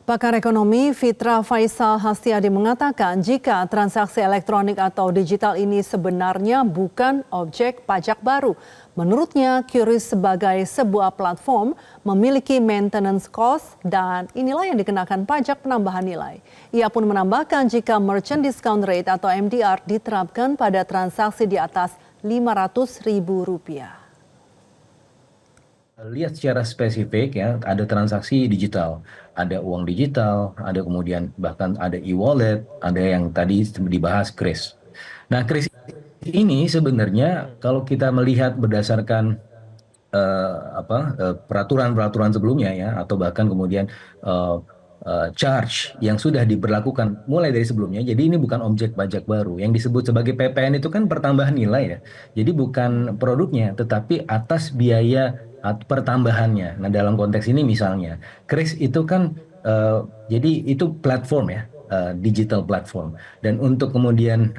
Pakar ekonomi Fitra Faisal Hastiadi mengatakan jika transaksi elektronik atau digital ini sebenarnya bukan objek pajak baru. Menurutnya, QRIS sebagai sebuah platform memiliki maintenance cost dan inilah yang dikenakan pajak penambahan nilai. Ia pun menambahkan jika merchant discount rate atau MDR diterapkan pada transaksi di atas Rp500.000. Lihat secara spesifik ya, ada transaksi digital, ada uang digital, ada kemudian bahkan ada e-wallet, ada yang tadi dibahas kris. Nah, kris ini sebenarnya kalau kita melihat berdasarkan peraturan-peraturan sebelumnya ya, atau bahkan kemudian charge yang sudah diberlakukan mulai dari sebelumnya. Jadi ini bukan objek pajak baru. Yang disebut sebagai PPN itu kan pertambahan nilai ya. Jadi bukan produknya, tetapi atas biaya pertambahannya. Nah, dalam konteks ini misalnya, kris itu kan jadi itu platform ya, digital platform. Dan untuk kemudian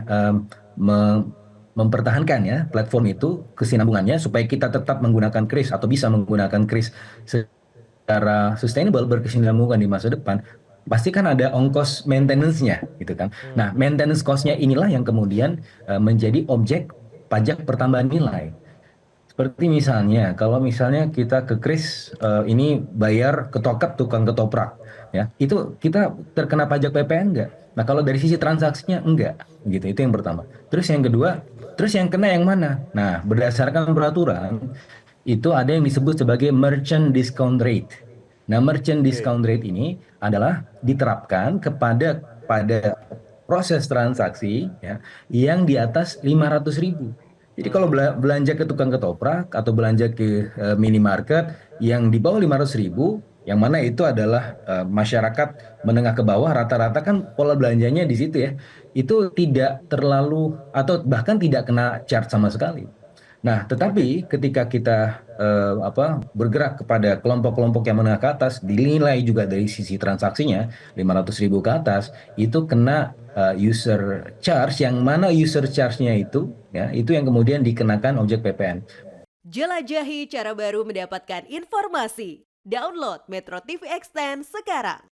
mempertahankan ya platform itu kesinambungannya supaya kita tetap menggunakan kris atau bisa menggunakan kris secara sustainable, berkesinambungan di masa depan, pasti kan ada ongkos maintenance-nya gitu kan. Nah, maintenance cost-nya inilah yang kemudian menjadi objek pajak pertambahan nilai. Seperti misalnya, kalau misalnya kita ke kris ini bayar ketokap tukang ketoprak, ya itu kita terkena pajak PPN enggak? Nah, kalau dari sisi transaksinya enggak, gitu. Itu yang pertama. Terus yang kedua, terus yang kena yang mana? Nah, berdasarkan peraturan itu ada yang disebut sebagai merchant discount rate. Nah, merchant discount rate ini adalah diterapkan pada proses transaksi ya, yang di atas 500.000. Jadi kalau belanja ke tukang ketoprak atau belanja ke minimarket yang di bawah 500.000, yang mana itu adalah masyarakat menengah ke bawah, rata-rata kan pola belanjanya di situ ya, itu tidak terlalu atau bahkan tidak kena charge sama sekali. Nah, tetapi ketika kita bergerak kepada kelompok-kelompok yang menengah ke atas, dinilai juga dari sisi transaksinya 500.000 ke atas, itu kena user charge, yang mana user charge-nya itu, ya, itu yang kemudian dikenakan objek PPN. Jelajahi cara baru mendapatkan informasi. Download Metro TV Extend sekarang.